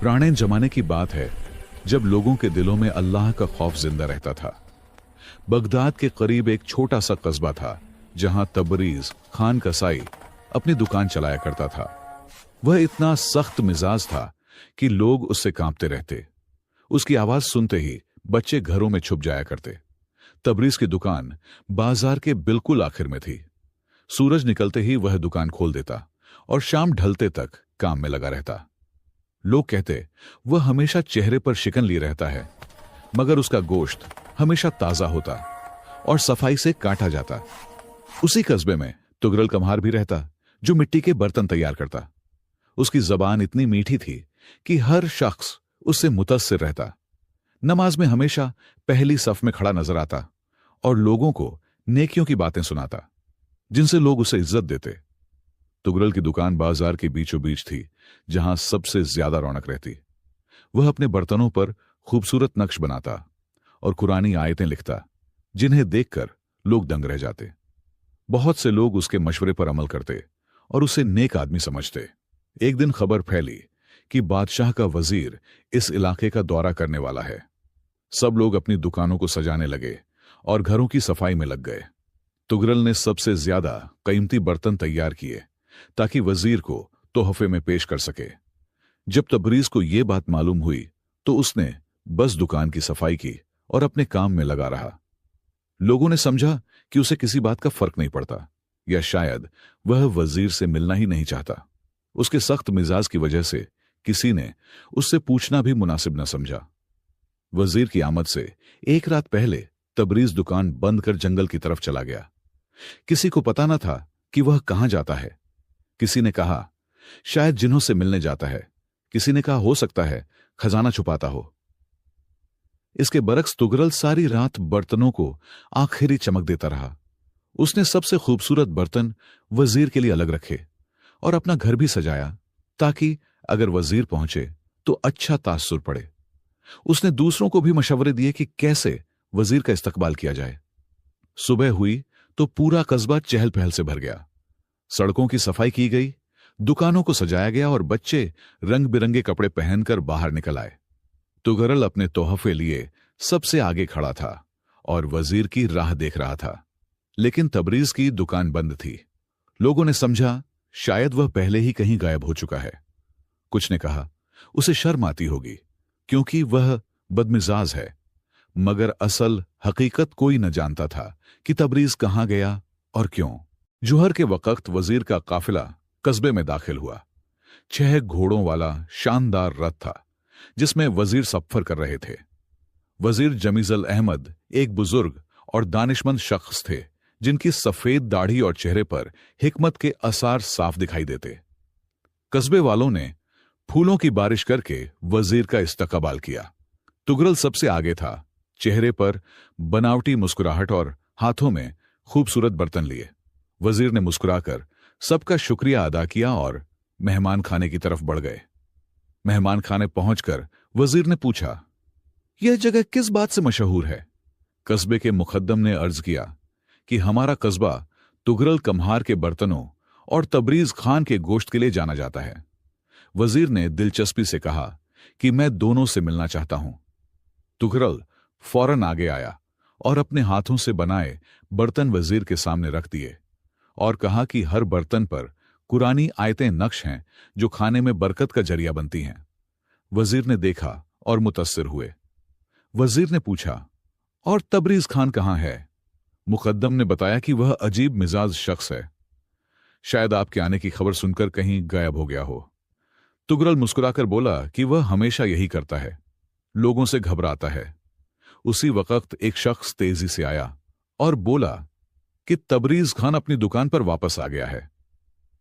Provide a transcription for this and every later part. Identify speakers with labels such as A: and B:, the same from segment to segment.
A: पुराने जमाने की बात है जब लोगों के दिलों में अल्लाह का खौफ जिंदा रहता था। बगदाद के करीब एक छोटा सा कस्बा था जहां तबरीज खान कसाई अपनी दुकान चलाया करता था। वह इतना सख्त मिजाज था कि लोग उससे कांपते रहते। उसकी आवाज सुनते ही बच्चे घरों में छुप जाया करते। तबरीज की दुकान बाजार के बिल्कुल आखिर में थी। सूरज निकलते ही वह दुकान खोल देता और शाम ढलते तक काम में लगा रहता। लोग कहते वह हमेशा चेहरे पर शिकन लिए रहता है, मगर उसका गोश्त हमेशा ताजा होता और सफाई से काटा जाता। उसी कस्बे में तुगरल कम्हार भी रहता जो मिट्टी के बर्तन तैयार करता। उसकी जबान इतनी मीठी थी कि हर शख्स उससे मुतस्सिर रहता। नमाज में हमेशा पहली सफ में खड़ा नजर आता और लोगों को नेकियों की बातें सुनाता जिनसे लोग उसे इज्जत देते। तुगरल की दुकान बाजार के बीचों बीच थी जहां सबसे ज्यादा रौनक रहती। वह अपने बर्तनों पर खूबसूरत नक्श बनाता और कुरानी आयतें लिखता जिन्हें देखकर लोग दंग रह जाते। बहुत से लोग उसके मशवरे पर अमल करते और उसे नेक आदमी समझते। एक दिन खबर फैली कि बादशाह का वजीर इस इलाके का दौरा करने वाला है। सब लोग अपनी दुकानों को सजाने लगे और घरों की सफाई में लग गए। तुगरल ने सबसे ज्यादा कीमती बर्तन तैयार किए ताकि वजीर को तोहफे में पेश कर सके। जब तबरीज को यह बात मालूम हुई तो उसने बस दुकान की सफाई की और अपने काम में लगा रहा। लोगों ने समझा कि उसे किसी बात का फर्क नहीं पड़ता, या शायद वह वजीर से मिलना ही नहीं चाहता। उसके सख्त मिजाज की वजह से किसी ने उससे पूछना भी मुनासिब न समझा। वजीर की आमद से एक रात पहले तबरीज दुकान बंद कर जंगल की तरफ चला गया। किसी को पता न था कि वह कहां जाता है। किसी ने कहा शायद जिन्हों से मिलने जाता है, किसी ने कहा हो सकता है खजाना छुपाता हो। इसके बरक्स तुगरल सारी रात बर्तनों को आखिरी चमक देता रहा। उसने सबसे खूबसूरत बर्तन वजीर के लिए अलग रखे और अपना घर भी सजाया ताकि अगर वजीर पहुंचे तो अच्छा तासुर पड़े। उसने दूसरों को भी मशवरे दिए कि कैसे वजीर का इस्तकबाल किया जाए। सुबह हुई तो पूरा कस्बा चहल पहल से भर गया। सड़कों की सफाई की गई, दुकानों को सजाया गया और बच्चे रंग बिरंगे कपड़े पहनकर बाहर निकल आए। तुगरल अपने तोहफे लिए सबसे आगे खड़ा था और वजीर की राह देख रहा था, लेकिन तबरीज की दुकान बंद थी। लोगों ने समझा शायद वह पहले ही कहीं गायब हो चुका है। कुछ ने कहा उसे शर्म आती होगी क्योंकि वह बदमिजाज है, मगर असल हकीकत कोई न जानता था कि तबरीज कहां गया और क्यों। जुहर के वक्त वजीर का काफिला कस्बे में दाखिल हुआ। 6 घोड़ों वाला शानदार रथ था जिसमें वजीर सफर कर रहे थे। वजीर जमीजल अहमद एक बुजुर्ग और दानिशमंद शख्स थे जिनकी सफेद दाढ़ी और चेहरे पर हिकमत के आसार साफ दिखाई देते। कस्बे वालों ने फूलों की बारिश करके वजीर का इस्तकबाल किया। तुगरल सबसे आगे था, चेहरे पर बनावटी मुस्कुराहट और हाथों में खूबसूरत बर्तन लिए। वजीर ने मुस्कुराकर सबका शुक्रिया अदा किया और मेहमान खाने की तरफ बढ़ गए। मेहमान खाने पहुंचकर वजीर ने पूछा यह जगह किस बात से मशहूर है। कस्बे के मुकद्दम ने अर्ज किया कि हमारा कस्बा तुगरल कम्हार के बर्तनों और तबरीज खान के गोश्त के लिए जाना जाता है। वजीर ने दिलचस्पी से कहा कि मैं दोनों से मिलना चाहता हूं। तुगरल फौरन आगे आया और अपने हाथों से बनाए बर्तन वजीर के सामने रख दिए और कहा कि हर बर्तन पर कुरानी आयतें नक्श हैं जो खाने में बरकत का जरिया बनती हैं। वजीर ने देखा और मुतस्सिर हुए। वजीर ने पूछा और तबरीज खान कहां है। मुकद्दम ने बताया कि वह अजीब मिजाज शख्स है, शायद आपके आने की खबर सुनकर कहीं गायब हो गया हो। तुगरल मुस्कुराकर बोला कि वह हमेशा यही करता है, लोगों से घबराता है। उसी वक्त एक शख्स तेजी से आया और बोला कि तबरीज खान अपनी दुकान पर वापस आ गया है।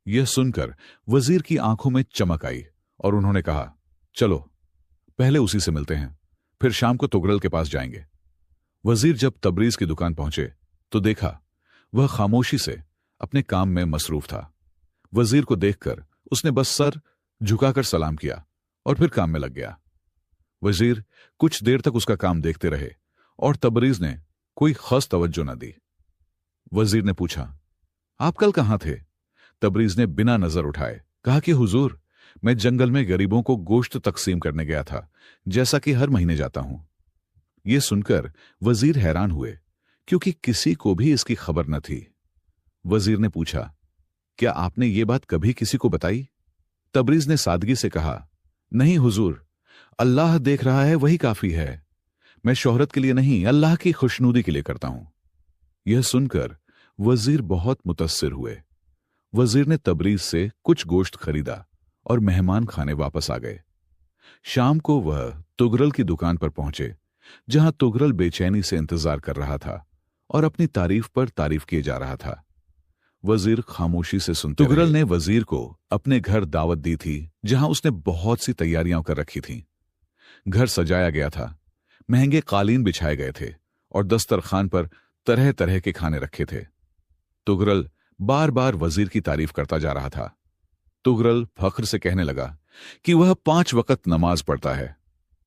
A: यह सुनकर वजीर की आंखों में चमक आई और उन्होंने कहा चलो पहले उसी से मिलते हैं, फिर शाम को तुगरल के पास जाएंगे। वजीर जब तबरीज की दुकान पहुंचे तो देखा वह खामोशी से अपने काम में मसरूफ था। वजीर को देखकर उसने बस सर झुकाकर सलाम किया और फिर काम में लग गया। वजीर कुछ देर तक उसका काम देखते रहे और तबरीज ने कोई खास तवज्जो न दी। वजीर ने पूछा आप कल कहां थे। तबरीज ने बिना नजर उठाए कहा कि हुजूर मैं जंगल में गरीबों को गोश्त तकसीम करने गया था, जैसा कि हर महीने जाता हूं। यह सुनकर वजीर हैरान हुए, क्योंकि किसी को भी इसकी खबर न थी। वजीर ने पूछा, क्या आपने ये बात कभी किसी को बताई? तबरीज ने सादगी से कहा, नहीं हुजूर, अल्लाह देख रहा है, वही काफी है। मैं शोहरत के लिए नहीं, अल्लाह की खुशनूदी के लिए करता हूं। यह सुनकर वजीर बहुत मुतस्सिर हुए। वजीर ने तबरीज से कुछ गोश्त खरीदा और मेहमान खाने वापस आ गए। शाम को वह तुगरल की दुकान पर पहुंचे, जहां तुगरल बेचैनी से इंतजार कर रहा था और अपनी तारीफ पर तारीफ किए जा रहा था। वजीर खामोशी से सुनते रहे। तुगरल ने वजीर को अपने घर दावत दी थी, जहां उसने बहुत सी तैयारियां कर रखी थीं। घर सजाया गया था, महंगे कालीन बिछाए गए थे और दस्तरखान पर तरह तरह के खाने रखे थे। तुगरल बार बार वजीर की तारीफ करता जा रहा था। तुगरल फख्र से कहने लगा कि वह 5 वक्त नमाज पढ़ता है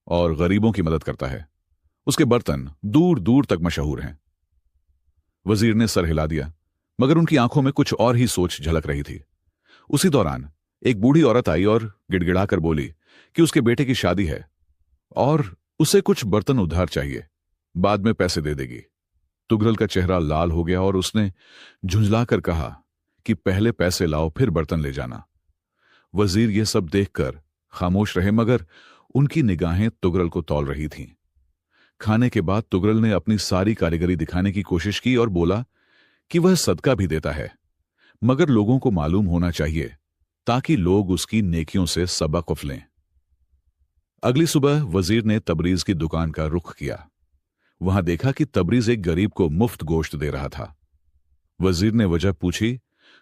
A: और गरीबों की मदद करता है। उसके बर्तन दूर दूर तक मशहूर हैं। वजीर ने सर हिला दिया, मगर उनकी आंखों में कुछ और ही सोच झलक रही थी। उसी दौरान एक बूढ़ी औरत आई और गिड़गिड़ाकर बोली कि उसके बेटे की शादी है और उसे कुछ बर्तन उधार चाहिए, बाद में पैसे दे देगी। तुगरल का चेहरा लाल हो गया और उसने झुंझलाकर कहा कि पहले पैसे लाओ, फिर बर्तन ले जाना। वजीर यह सब देखकर खामोश रहे, मगर उनकी निगाहें तुगरल को तौल रही थीं। खाने के बाद तुगरल ने अपनी सारी कारीगरी दिखाने की कोशिश की और बोला कि वह सदका भी देता है, मगर लोगों को मालूम होना चाहिए ताकि लोग उसकी नेकियों से सबक लें। अगली सुबह वजीर ने तबरीज की दुकान का रुख किया। वहां देखा कि तबरीज एक गरीब को मुफ्त गोश्त दे रहा था। वजीर ने वजह पूछी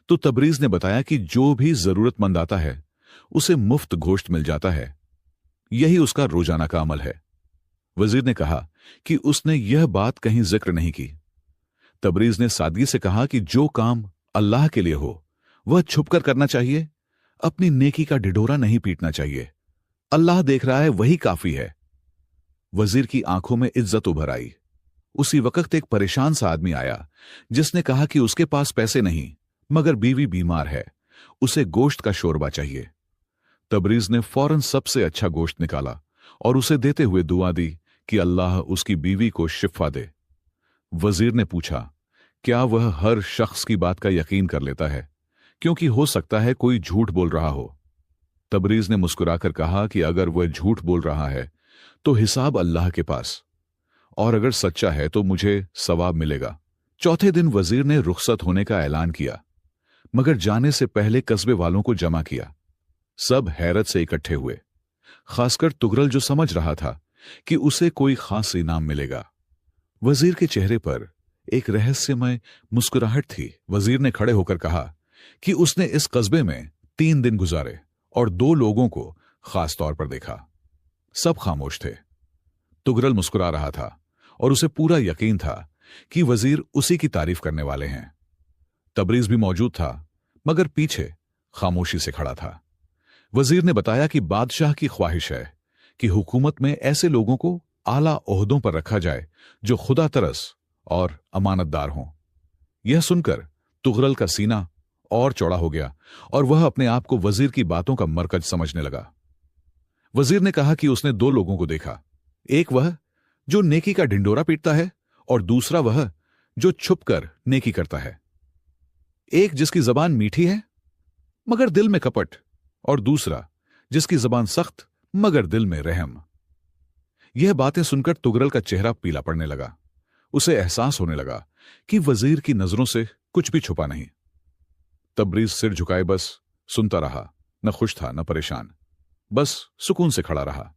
A: तो तबरीज ने बताया कि जो भी जरूरतमंद आता है उसे मुफ्त गोश्त मिल जाता है, यही उसका रोजाना का अमल है। वजीर ने कहा कि उसने यह बात कहीं जिक्र नहीं की। तबरीज ने सादगी से कहा कि जो काम अल्लाह के लिए हो वह छुपकर करना चाहिए, अपनी नेकी का ढिढोरा नहीं पीटना चाहिए। अल्लाह देख रहा है, वही काफी है। वजीर की आंखों में इज्जत उभर आई। उसी वक्त एक परेशान सा आदमी आया, जिसने कहा कि उसके पास पैसे नहीं, मगर बीवी बीमार है, उसे गोश्त का शोरबा चाहिए। तबरीज ने फौरन सबसे अच्छा गोश्त निकाला और उसे देते हुए दुआ दी कि अल्लाह उसकी बीवी को शिफा दे। वजीर ने पूछा, क्या वह हर शख्स की बात का यकीन कर लेता है, क्योंकि हो सकता है कोई झूठ बोल रहा हो। तबरीज ने मुस्कुराकर कहा कि अगर वह झूठ बोल रहा है तो हिसाब अल्लाह के पास, और अगर सच्चा है तो मुझे सवाब मिलेगा। चौथे दिन वजीर ने रुखसत होने का ऐलान किया, मगर जाने से पहले कस्बे वालों को जमा किया। सब हैरत से इकट्ठे हुए, खासकर तुगरल, जो समझ रहा था कि उसे कोई खास इनाम मिलेगा। वजीर के चेहरे पर एक रहस्यमय मुस्कुराहट थी। वजीर ने खड़े होकर कहा कि उसने इस कस्बे में 3 दिन गुजारे और 2 लोगों को खास तौर पर देखा। सब खामोश थे। तुगरल मुस्कुरा रहा था और उसे पूरा यकीन था कि वजीर उसी की तारीफ करने वाले हैं। तबरीज भी मौजूद था, मगर पीछे खामोशी से खड़ा था। वजीर ने बताया कि बादशाह की ख्वाहिश है कि हुकूमत में ऐसे लोगों को आला ओहदों पर रखा जाए जो खुदा तरस और अमानतदार हों। यह सुनकर तुगरल का सीना और चौड़ा हो गया और वह अपने आप को वजीर की बातों का मरकज समझने लगा। वजीर ने कहा कि उसने 2 लोगों को देखा, एक वह जो नेकी का ढिंडोरा पीटता है और दूसरा वह जो छुपकर नेकी करता है। एक जिसकी जबान मीठी है मगर दिल में कपट, और दूसरा जिसकी जबान सख्त मगर दिल में रहम। यह बातें सुनकर तुगरल का चेहरा पीला पड़ने लगा। उसे एहसास होने लगा कि वजीर की नजरों से कुछ भी छुपा नहीं। तबरीज सिर झुकाए बस सुनता रहा, न खुश था न परेशान, बस सुकून से खड़ा रहा।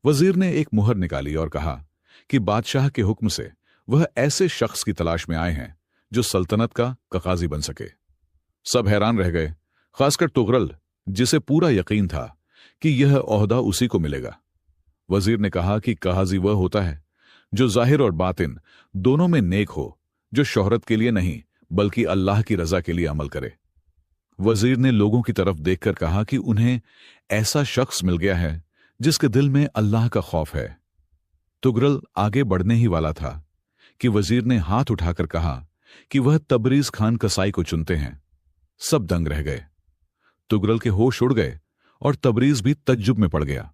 A: वजीर ने एक मुहर निकाली और कहा कि बादशाह के हुक्म से वह ऐसे शख्स की तलाश में आए हैं जो सल्तनत का काजी बन सके। सब हैरान रह गए, खासकर तुगरल, जिसे पूरा यकीन था कि यह ओहदा उसी को मिलेगा। वजीर ने कहा कि काजी वह होता है जो जाहिर और बातिन दोनों में नेक हो, जो शोहरत के लिए नहीं बल्कि अल्लाह की रजा के लिए अमल करे। वजीर ने लोगों की तरफ देखकर कहा कि उन्हें ऐसा शख्स मिल गया है जिसके दिल में अल्लाह का खौफ है। तुगरल आगे बढ़ने ही वाला था कि वजीर ने हाथ उठाकर कहा कि वह तबरीज खान कसाई को चुनते हैं। सब दंग रह गए। तुगरल के होश उड़ गए और तबरीज भी तज्जुब में पड़ गया।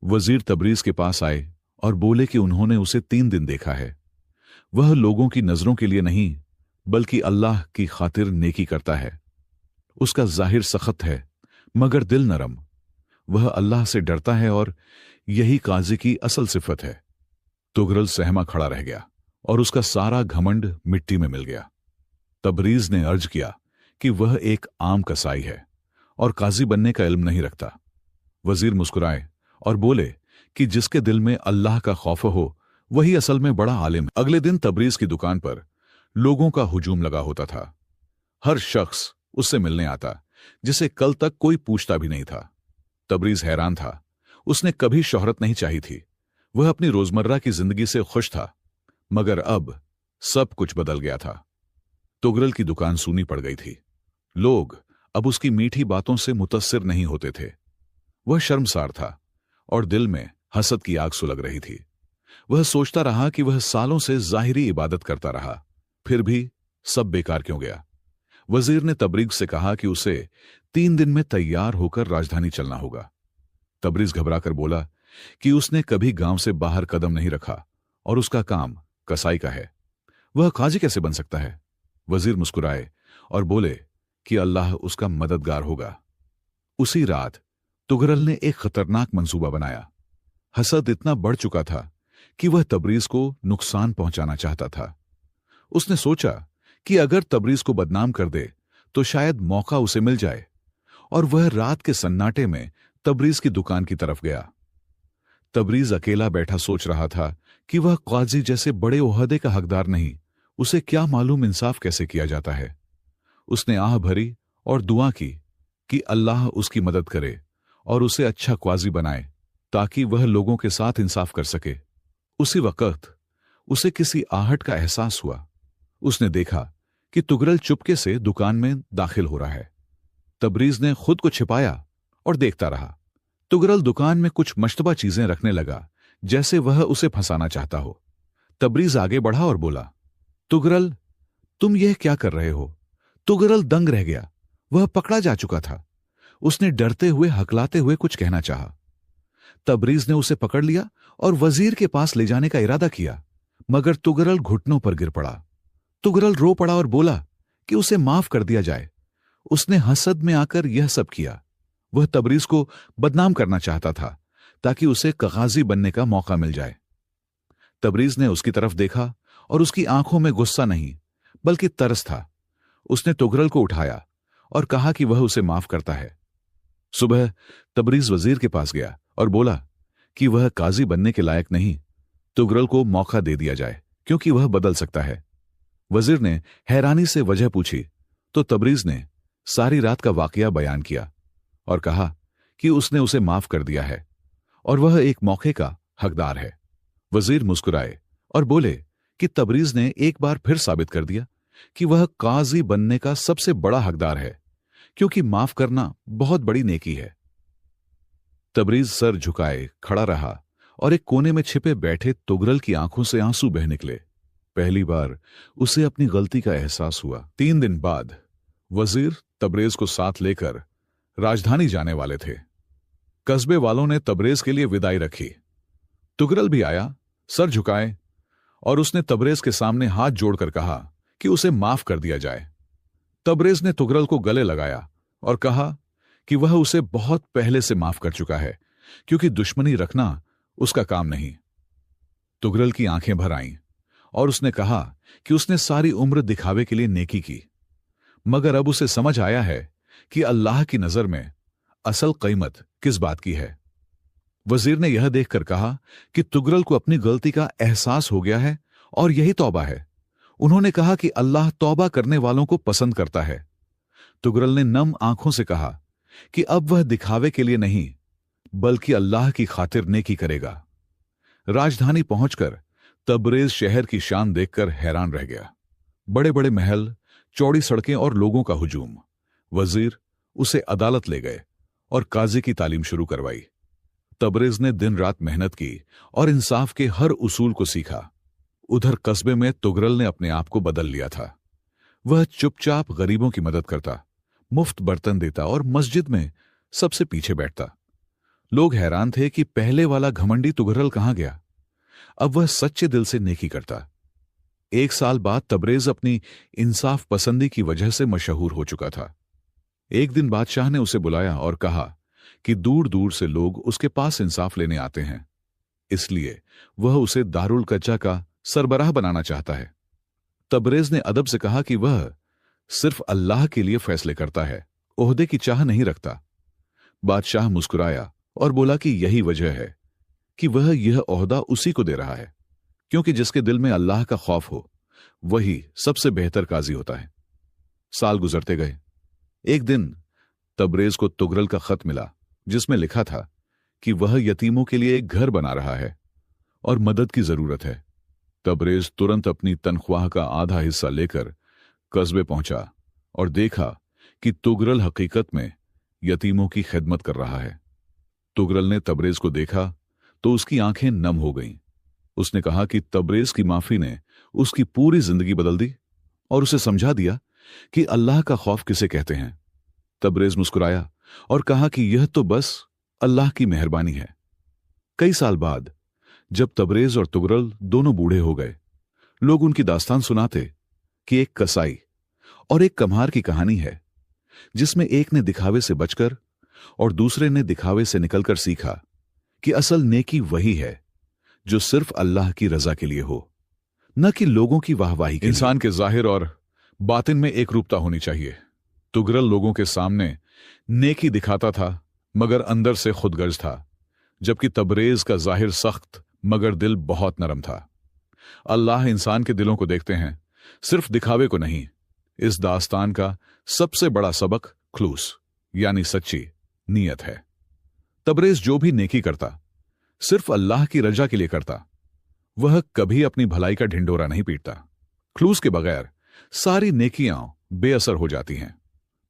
A: वजीर तबरीज के पास आए और बोले कि उन्होंने उसे 3 दिन देखा है। वह लोगों की नजरों के लिए नहीं बल्कि अल्लाह की खातिर नेकी करता है। उसका जाहिर सख्त है मगर दिल नरम। वह अल्लाह से डरता है और यही काजी की असल सिफत है। तुगरल सहमा खड़ा रह गया और उसका सारा घमंड मिट्टी में मिल गया। तबरीज ने अर्ज किया कि वह एक आम कसाई है और काजी बनने का इल्म नहीं रखता। वजीर मुस्कुराए और बोले कि जिसके दिल में अल्लाह का खौफ हो वही असल में बड़ा आलिम है। अगले दिन तबरीज की दुकान पर लोगों का हुजूम लगा होता था। हर शख्स उससे मिलने आता जिसे कल तक कोई पूछता भी नहीं था। तबरीज हैरान था। उसने कभी शोहरत नहीं चाही थी। वह अपनी रोजमर्रा की जिंदगी से खुश था मगर अब सब कुछ बदल गया था। तुगरल की दुकान सूनी पड़ गई थी। लोग अब उसकी मीठी बातों से मुतस्सिर नहीं होते थे। वह शर्मसार था और दिल में हसद की आग सुलग रही थी। वह सोचता रहा कि वह सालों से जाहिरी इबादत करता रहा, फिर भी सब बेकार क्यों गया। वजीर ने तबरीज से कहा कि उसे 3 दिन में तैयार होकर राजधानी चलना होगा। तबरीज घबराकर बोला कि उसने कभी गांव से बाहर कदम नहीं रखा और उसका काम कसाई का है। वह काजी कैसे बन सकता है? वजीर मुस्कुराए और बोले कि अल्लाह उसका मददगार होगा। उसी रात तुगरल ने एक खतरनाक मंसूबा बनाया। हसद इतना बढ़ चुका था कि वह तबरीज को नुकसान पहुंचाना चाहता था। उसने सोचा कि अगर तबरीज को बदनाम कर दे तो शायद मौका उसे मिल जाए, और वह रात के सन्नाटे में तबरीज की दुकान की तरफ गया। तबरीज अकेला बैठा सोच रहा था कि वह काजी जैसे बड़े ओहदे का हकदार नहीं, उसे क्या मालूम इंसाफ कैसे किया जाता है। उसने आह भरी और दुआ की कि अल्लाह उसकी मदद करे और उसे अच्छा काजी बनाए ताकि वह लोगों के साथ इंसाफ कर सके। उसी वक्त उसे किसी आहट का एहसास हुआ। उसने देखा कि तुगरल चुपके से दुकान में दाखिल हो रहा है। तबरीज ने खुद को छिपाया और देखता रहा। तुगरल दुकान में कुछ मशतबा चीजें रखने लगा जैसे वह उसे फंसाना चाहता हो। तबरीज आगे बढ़ा और बोला, तुगरल, तुम यह क्या कर रहे हो? तुगरल दंग रह गया। वह पकड़ा जा चुका था। उसने डरते हुए हकलाते हुए कुछ कहना चाहा। तबरीज ने उसे पकड़ लिया और वजीर के पास ले जाने का इरादा किया, मगर तुगरल घुटनों पर गिर पड़ा। तुगरल रो पड़ा और बोला कि उसे माफ कर दिया जाए। उसने हसद में आकर यह सब किया। वह तबरीज को बदनाम करना चाहता था ताकि उसे काजी बनने का मौका मिल जाए। तबरीज ने उसकी तरफ देखा और उसकी आंखों में गुस्सा नहीं बल्कि तरस था। उसने तुगरल को उठाया और कहा कि वह उसे माफ करता है। सुबह तबरीज वजीर के पास गया और बोला कि वह काजी बनने के लायक नहीं, तुगरल को मौका दे दिया जाए क्योंकि वह बदल सकता है। वजीर ने हैरानी से वजह पूछी तो तबरीज ने सारी रात का वाकया बयान किया और कहा कि उसने उसे माफ कर दिया है और वह एक मौके का हकदार है। वजीर मुस्कुराए और बोले कि तबरीज ने एक बार फिर साबित कर दिया कि वह काजी बनने का सबसे बड़ा हकदार है, क्योंकि माफ करना बहुत बड़ी नेकी है। तबरीज सर झुकाए खड़ा रहा और एक कोने में छिपे बैठे तुगरल की आंखों से आंसू बह निकले। पहली बार उसे अपनी गलती का एहसास हुआ। 3 दिन बाद वजीर तबरेज को साथ लेकर राजधानी जाने वाले थे। कस्बे वालों ने तबरेज के लिए विदाई रखी। तुगरल भी आया, सर झुकाए, और उसने तबरेज के सामने हाथ जोड़कर कहा कि उसे माफ कर दिया जाए। तबरेज ने तुगरल को गले लगाया और कहा कि वह उसे बहुत पहले से माफ कर चुका है, क्योंकि दुश्मनी रखना उसका काम नहीं। तुगरल की आंखें भर आईं और उसने कहा कि उसने सारी उम्र दिखावे के लिए नेकी की, मगर अब उसे समझ आया है कि अल्लाह की नजर में असल कीमत किस बात की है। वजीर ने यह देखकर कहा कि तुगरल को अपनी गलती का एहसास हो गया है और यही तौबा है। उन्होंने कहा कि अल्लाह तौबा करने वालों को पसंद करता है। तुगरल ने नम आंखों से कहा कि अब वह दिखावे के लिए नहीं बल्कि अल्लाह की खातिर नेकी करेगा। राजधानी पहुंचकर तबरेज शहर की शान देखकर हैरान रह गया। बड़े बड़े महल, चौड़ी सड़कें और लोगों का हुजूम। वजीर उसे अदालत ले गए और काजी की तालीम शुरू करवाई। तबरेज ने दिन रात मेहनत की और इंसाफ के हर उसूल को सीखा। उधर कस्बे में तुगरल ने अपने आप को बदल लिया था। वह चुपचाप गरीबों की मदद करता, मुफ्त बर्तन देता और मस्जिद में सबसे पीछे बैठता। लोग हैरान थे कि पहले वाला घमंडी तुगरल कहां गया। अब वह सच्चे दिल से नेकी करता। 1 साल बाद तबरेज अपनी इंसाफ पसंदी की वजह से मशहूर हो चुका था। एक दिन बादशाह ने उसे बुलाया और कहा कि दूर दूर से लोग उसके पास इंसाफ लेने आते हैं, इसलिए वह उसे दारुल कच्चा का सरबराह बनाना चाहता है। तबरेज ने अदब से कहा कि वह सिर्फ अल्लाह के लिए फैसले करता है, ओहदे की चाह नहीं रखता। बादशाह मुस्कुराया और बोला कि यही वजह है कि वह यह ओहदा उसी को दे रहा है, क्योंकि जिसके दिल में अल्लाह का खौफ हो वही सबसे बेहतर काजी होता है। साल गुजरते गए। एक दिन तबरेज को तुगरल का खत मिला, जिसमें लिखा था कि वह यतीमों के लिए एक घर बना रहा है और मदद की जरूरत है। तबरेज तुरंत अपनी तनख्वाह का आधा हिस्सा लेकर कस्बे पहुंचा और देखा कि तुगरल हकीकत में यतीमों की खिदमत कर रहा है। तुगरल ने तबरेज को देखा तो उसकी आंखें नम हो गईं। उसने कहा कि तबरेज की माफी ने उसकी पूरी जिंदगी बदल दी और उसे समझा दिया कि अल्लाह का खौफ किसे कहते हैं। तबरेज मुस्कुराया और कहा कि यह तो बस अल्लाह की मेहरबानी है। कई साल बाद जब तबरेज और तुगरल दोनों बूढ़े हो गए, लोग उनकी दास्तान सुनाते कि एक कसाई और एक कम्हार की कहानी है, जिसमें एक ने दिखावे से बचकर और दूसरे ने दिखावे से निकलकर सीखा कि असल नेकी वही है जो सिर्फ अल्लाह की रजा के लिए हो, न कि लोगों की वाहवाही के लिए। इंसान के जाहिर और बातिन में एक रूपता होनी चाहिए। तुगरल लोगों के सामने नेकी दिखाता था मगर अंदर से खुदगर्ज था, जबकि तबरेज का जाहिर सख्त मगर दिल बहुत नरम था। अल्लाह इंसान के दिलों को देखते हैं, सिर्फ दिखावे को नहीं। इस दास्तान का सबसे बड़ा सबक खुलूस यानी सच्ची नीयत है। तबरेज जो भी नेकी करता सिर्फ अल्लाह की रजा के लिए करता। वह कभी अपनी भलाई का ढिंडोरा नहीं पीटता। खुलूस के बगैर सारी नेकियां बेअसर हो जाती हैं।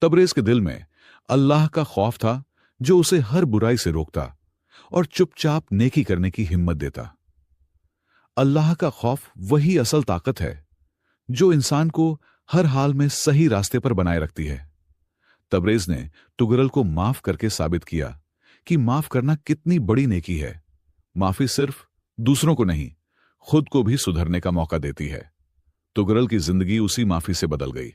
A: तबरेज के दिल में अल्लाह का खौफ था, जो उसे हर बुराई से रोकता और चुपचाप नेकी करने की हिम्मत देता। अल्लाह का खौफ वही असल ताकत है जो इंसान को हर हाल में सही रास्ते पर बनाए रखती है। तबरेज ने तुगरल को माफ करके साबित किया कि माफ करना कितनी बड़ी नेकी है। माफी सिर्फ दूसरों को नहीं, खुद को भी सुधरने का मौका देती है। तुगरल की जिंदगी उसी माफी से बदल गई।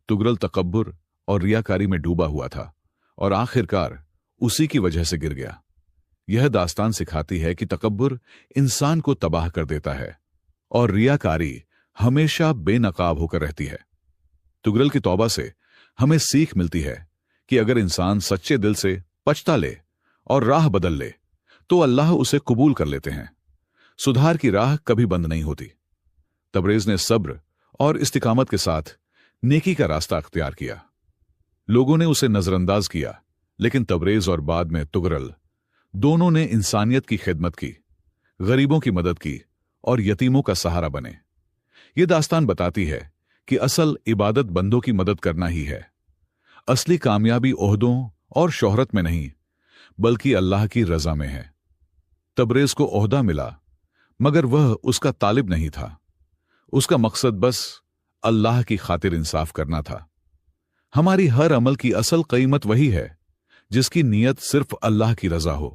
A: तुगरल तकब्बुर और रियाकारी में डूबा हुआ था और आखिरकार उसी की वजह से गिर गया। यह दास्तान सिखाती है कि तकब्बुर इंसान को तबाह कर देता है और रियाकारी हमेशा बेनकाब होकर रहती है। तुगरल की तौबा से हमें सीख मिलती है कि अगर इंसान सच्चे दिल से पछता ले और राह बदल ले तो अल्लाह उसे कबूल कर लेते हैं। सुधार की राह कभी बंद नहीं होती। तबरेज ने सब्र और इस्तिकामत के साथ नेकी का रास्ता अख्तियार किया। लोगों ने उसे नजरअंदाज किया, लेकिन तबरेज और बाद में तुगरल दोनों ने इंसानियत की खिदमत की, गरीबों की मदद की और यतीमों का सहारा बने। यह दास्तान बताती है कि असल इबादत बंदों की मदद करना ही है। असली कामयाबी ओहदों और शोहरत में नहीं, बल्कि अल्लाह की रजा में है। तबरेज को ओहदा मिला, मगर वह उसका तालिब नहीं था। उसका मकसद बस अल्लाह की खातिर इंसाफ करना था। हमारी हर अमल की असल कीमत वही है जिसकी नीयत सिर्फ अल्लाह की रजा हो।